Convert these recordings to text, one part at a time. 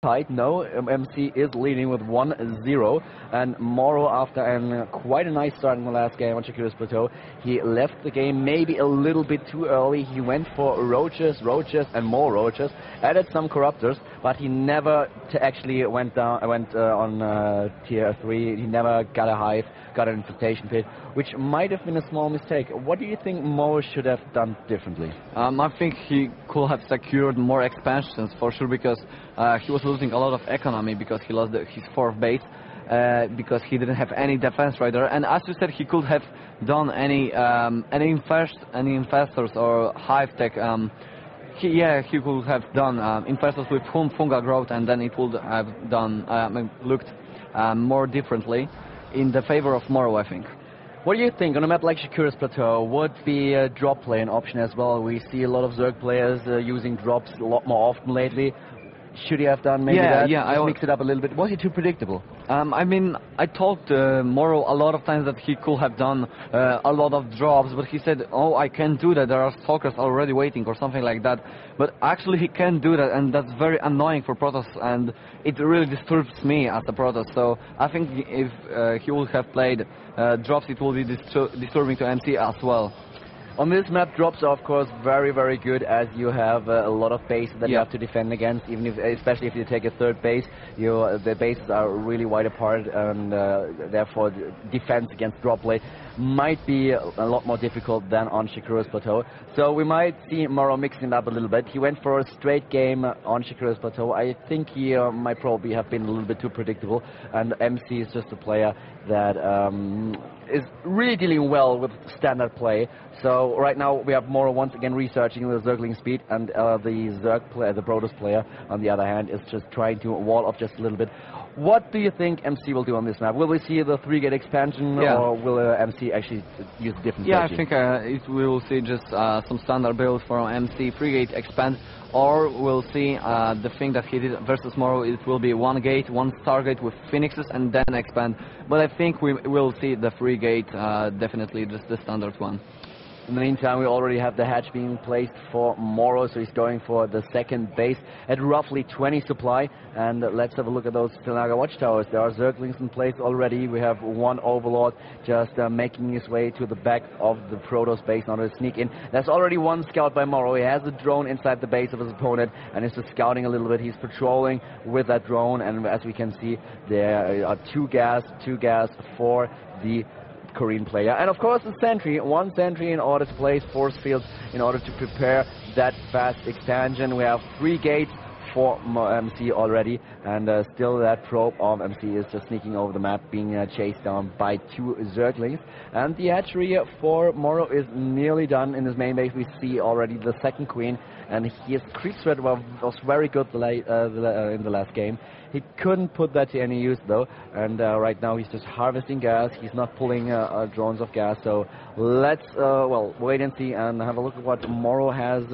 tight. No, MC is leading with 1-0, and Morrow, after quite a nice start in the last game on Shakira's Plateau, he left the game maybe a little bit too early. He went for roaches, and more roaches, added some corruptors, but he never actually went on tier 3. He never got a hive, got an infestation pit, which might have been a small mistake. What do you think Morrow should have done differently? I think he could have secured more expansions for sure, because he was losing a lot of economy because he lost his 4th base, because he didn't have any defense right there. And as you said, he could have done any infestors or hive tech. He could have done infestors with fungal growth, and then it would have looked more differently in the favor of Morrow, I think. What do you think on a map like Shakira's Plateau? Would be a drop play an option as well? We see a lot of Zerg players using drops a lot more often lately. Should he have done maybe that? Yeah, I mix it up a little bit. Was he too predictable? I mean, I told Morrow a lot of times that he could have done a lot of drops, but he said, "Oh, I can't do that. There are stalkers already waiting," or something like that. But actually, he can do that, and that's very annoying for Protoss, and it really disturbs me as a Protoss. So I think if he would have played drops, it will be disturbing to MC as well. On this map, drops are of course very, very good, as you have a lot of bases that you have to defend against. Even if, especially if you take a 3rd base, the bases are really wide apart, and therefore defense against drop play might be a lot more difficult than on Shakira's Plateau. So we might see Morrow mixing it up a little bit. He went for a straight game on Shakira's Plateau. I think he might probably have been a little bit too predictable, and MC is just a player that is really dealing well with standard play. So right now we have Morrow once again researching the Zergling speed, and the Zerg player, the Protoss player, on the other hand, is just trying to wall off just a little bit. What do you think MC will do on this map? Will we see the 3-gate expansion, or will MC actually use a different strategy? I think we will see just some standard build from MC, 3-gate expand, or we'll see the thing that he did versus Morrow. It will be 1 gate, 1 Stargate with Phoenixes, and then expand. But I think we will see the 3-gate, definitely just the standard one. In the meantime, we already have the hatch being placed for Morrow, so he's going for the 2nd base at roughly 20 supply. And let's have a look at those Silnaga watchtowers. There are Zerglings in place already. We have 1 Overlord just making his way to the back of the Protoss base in order to sneak in. There's already 1 scout by Morrow. He has a drone inside the base of his opponent and is just scouting a little bit. He's patrolling with that drone, and as we can see, there are 2 gas for the Korean player, and of course the sentry, 1 sentry in order to place force fields in order to prepare that fast expansion. We have 3 gates for MC already, and still that probe of MC is just sneaking over the map, being chased down by 2 Zerglings. And the hatchery for Morrow is nearly done. In his main base we see already the 2nd queen, and his creep threat was very good in the last game. He couldn't put that to any use though, and right now he's just harvesting gas. He's not pulling drones of gas. So let's wait and see and have a look at what Morrow has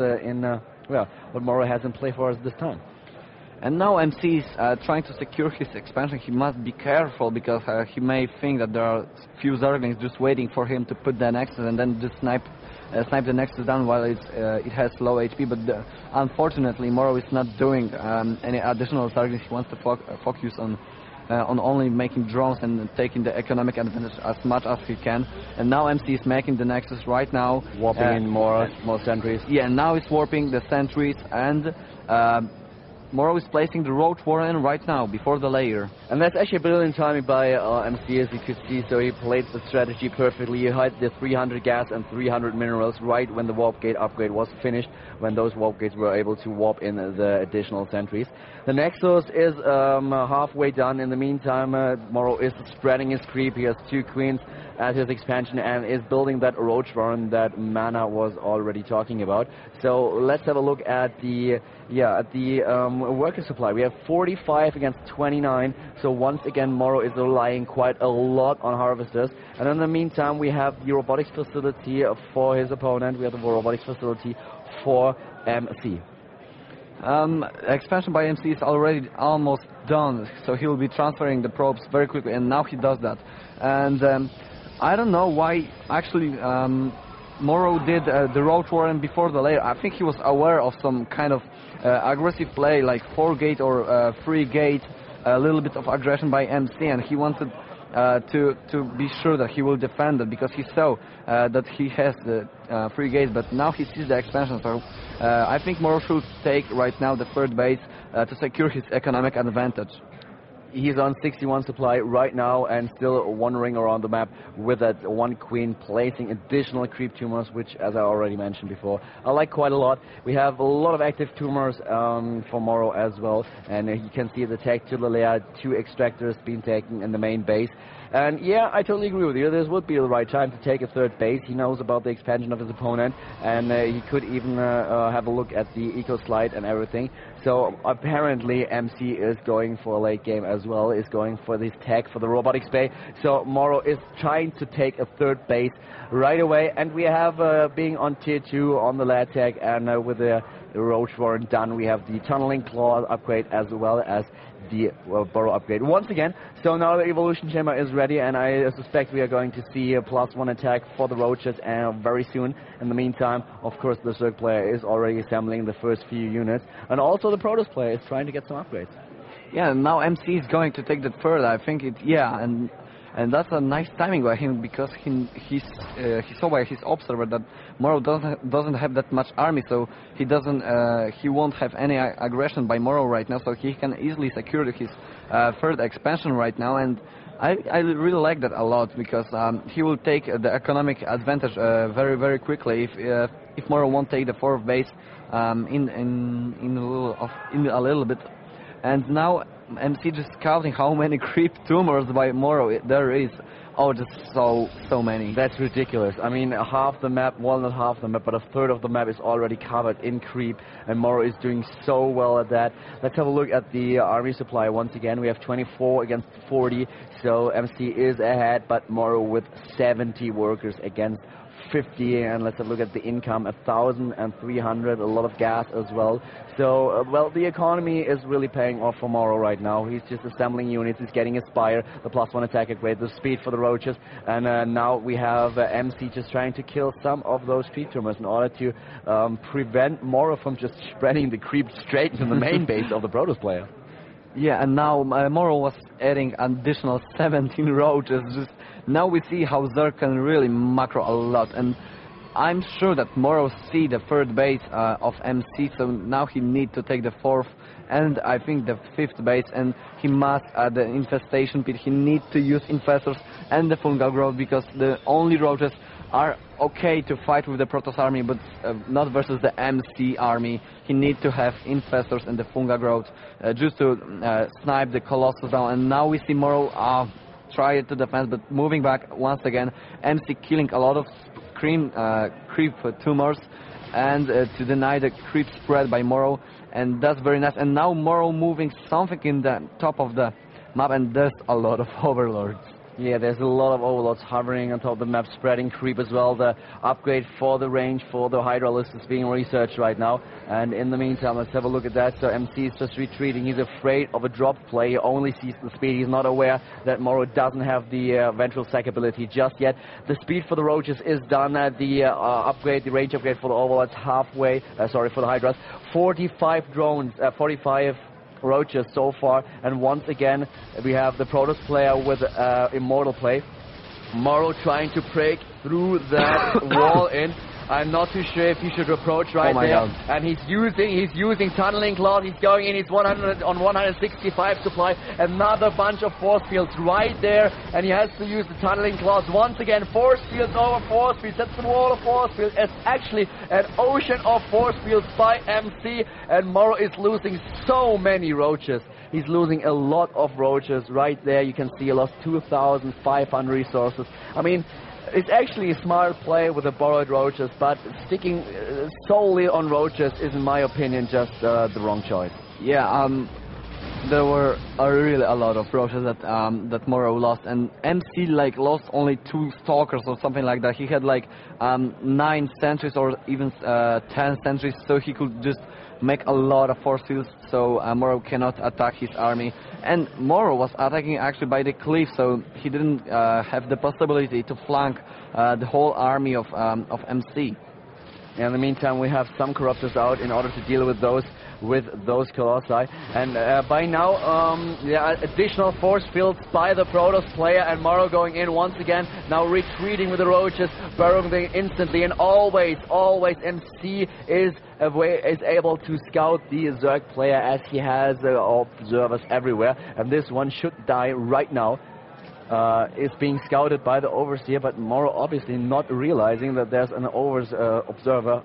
in play for us this time. And now MC is trying to secure his expansion. He must be careful, because he may think that there are few Zerglings just waiting for him to put the Nexus and then just snipe the Nexus down while it has low HP. But unfortunately, Morrow is not doing any additional Zerglings. He wants to focus on only making drones and taking the economic advantage as much as he can. And now MC is making the Nexus right now, warping in more sentries. Yeah, and now it's warping the sentries, and Morrow is placing the Roach Warren right now, before the layer. And that's actually brilliant timing by MC, as you could see. So he played the strategy perfectly. He had the 300 gas and 300 minerals right when the warp gate upgrade was finished, when those warp gates were able to warp in the additional sentries. The Nexus is halfway done. In the meantime, Morrow is spreading his creep. He has 2 queens at his expansion and is building that Roach Warren that Mana was already talking about. So let's have a look at the worker supply. We have 45 against 29. So once again, Morrow is relying quite a lot on harvesters. And in the meantime, we have the robotics facility for his opponent. We have the robotics facility for MC. Expansion by MC is already almost done, so he will be transferring the probes very quickly, and now he does that. And I don't know why actually Morrow did the Roach Warren before the layer. I think he was aware of some kind of aggressive play like 4-gate or 3-gate, a little bit of aggression by MC, and he wanted to be sure that he will defend it because he saw that he has the 3 gates, but now he sees the expansion. So I think Morrow should take right now the third base to secure his economic advantage. He's on 61 supply right now and still wandering around the map with that one queen, placing additional creep tumors, which, as I already mentioned before, I like quite a lot. We have a lot of active tumors for Morrow as well, and you can see the tag to Lalea, 2 extractors being taken in the main base. And yeah, I totally agree with you. This would be the right time to take a third base. He knows about the expansion of his opponent, and he could even have a look at the eco slide and everything. So apparently MC is going for a late game as well, is going for this tag for the robotics bay. So Morrow is trying to take a third base right away, and we have being on tier 2 on the lad tag, and with the Roach Warren done, we have the tunneling claw upgrade as well as the burrow upgrade once again. So now the evolution chamber is ready, and I suspect we are going to see a +1 attack for the roaches very soon. In the meantime, of course, the Zerg player is already assembling the first few units, and also the Protoss player is trying to get some upgrades. Yeah, now MC is going to take that further. I think and that's a nice timing by him, because he saw by his observer that Morrow doesn't have that much army, so he won't have any aggression by Morrow right now, so he can easily secure his third expansion right now. And I really like that a lot, because he will take the economic advantage very, very quickly if Morrow won't take the fourth base in a little bit. And now MC just counting how many creep tumors by Morrow there is. Oh, just so many. That's ridiculous. I mean, half the map, well, not half the map, but a third of the map is already covered in creep, and Morrow is doing so well at that. Let's have a look at the army supply once again. We have 24 against 40, so MC is ahead, but Morrow with 70 workers against 50, and let's have a look at the income, 1,300, a lot of gas as well. So, well, the economy is really paying off for Morrow right now. He's just assembling units, he's getting a Spire, the +1 attack upgrade, the speed for the roaches, and now we have MC just trying to kill some of those creep tumors in order to prevent Morrow from just spreading the creep straight into the main base of the Protoss player. Yeah, and now Morrow was adding additional 17 roaches. Just now we see how Zerg can really macro a lot, and I'm sure that Morrow see the third base of MC, so now he need to take the fourth and I think the fifth base, and he must add the infestation pit. He needs to use infestors and the fungal growth, because the only roaches are okay to fight with the Protoss army, but not versus the MC army. He needs to have infestors and the fungal growth just to snipe the Colossus down. And now we see Morrow try to defend, but moving back once again. MC killing a lot of creep tumors, and to deny the creep spread by Morrow, and that's very nice. And now Morrow moving something in the top of the map, and there's a lot of overlords. Yeah, there's a lot of overlords hovering on top of the map, spreading creep as well. The upgrade for the range for the Hydralisk is being researched right now. And in the meantime, let's have a look at that. So MC is just retreating. He's afraid of a drop play. He only sees the speed. He's not aware that Morrow doesn't have the ventral sack ability just yet. The speed for the roaches is done. The upgrade, the range upgrade for the overlords halfway. For the Hydras. 45 drones, 45 roaches so far, and once again we have the Protoss player with immortal play. Morrow trying to break through that wall in. I'm not too sure if he should approach right there. God. And he's using tunneling claws. He's going in. He's 165 supply. Another bunch of force fields right there, and he has to use the tunneling claws once again. Force fields over force fields. That's the wall of force fields. It's actually an ocean of force fields by MC, and Morrow is losing so many roaches. He's losing a lot of roaches right there. You can see he lost 2,500 resources. I mean, it's actually a smart play with the borrowed roaches, but sticking solely on roaches is, in my opinion, just the wrong choice. Yeah, there were really a lot of roaches that Morrow lost, and MC lost only 2 stalkers or something like that. He had 9 sentries or even 10 sentries, so he could just make a lot of force fields, so Morrow cannot attack his army. And Morrow was attacking actually by the cliff, so he didn't have the possibility to flank the whole army of MC. In the meantime, we have some corruptors out in order to deal with those with those Colossi. And by now, additional force fields by the Protoss player, and Morrow going in once again, now retreating with the Roaches, burrowing them instantly, and always MC is able to scout the Zerg player, as he has observers everywhere, and this one should die right now. Is being scouted by the Overseer, but Morrow obviously not realizing that there's an observer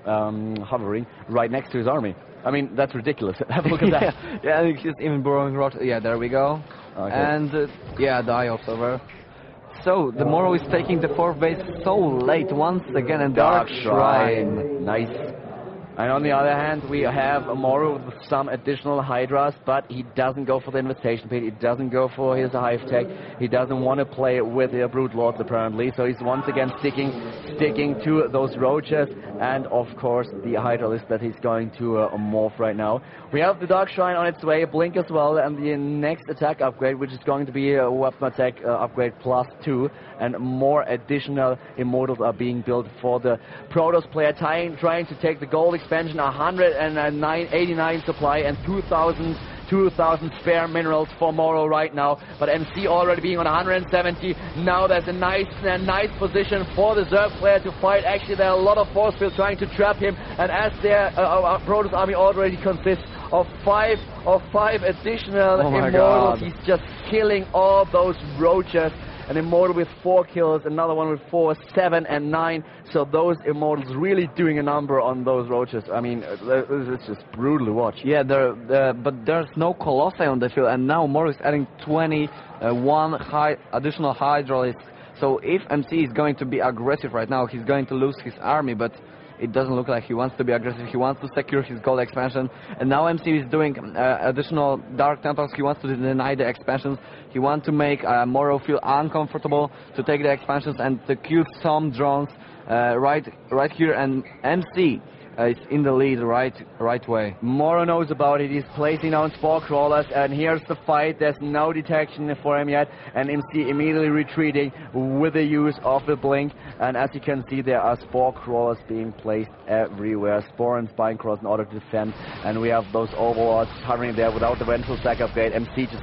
hovering right next to his army. I mean, that's ridiculous. Have a look at that. Yeah, he's even burrowing road. Yeah, there we go. Okay. And yeah, the Eye Observer. So the Morrow is taking the 4th base so late once again, and Dark Shrine. Nice. And on the other hand, we have Morrow with some additional Hydras, but he doesn't go for the Invitation Pit, he doesn't go for his Hive Tech, he doesn't want to play with the Brood Lords apparently, so he's once again sticking to those Roaches, and of course the Hydralisk that he's going to morph right now. We have the Dark Shrine on its way, Blink as well, and the next attack upgrade, which is going to be a Weapon Attack upgrade +2, and more additional Immortals are being built for the Protoss player, trying to take the gold expansion, 189 supply and 2,000 spare minerals for Morrow right now, but MC already being on 170. Now there's a nice position for the Zerg player to fight. Actually, there are a lot of force fields trying to trap him, and as their Protoss army already consists of five additional Immortals, he's just killing all those Roaches. An Immortal with 4 kills, another one with 4, 7 and 9. So those Immortals really doing a number on those Roaches. I mean, it's just brutal to watch. Yeah, but there's no Colossi on the field, and now Morrow is adding 21 additional Hydralisks. So if MC is going to be aggressive right now, he's going to lose his army, but it doesn't look like he wants to be aggressive. He wants to secure his gold expansion. And now MC is doing additional Dark Temples. He wants to deny the expansions. He wants to make Morrow feel uncomfortable to take the expansions and to kill some drones right here. And MC is in the lead right way. Morrow knows about it. He's placing down Spore Crawlers, and here's the fight. There's no detection for him yet, and MC immediately retreating with the use of the Blink. And as you can see, there are Spore Crawlers being placed everywhere. Spore and Spine Crawlers in order to defend, and we have those Overlords hovering there without the Vengeful Sack upgrade. MC just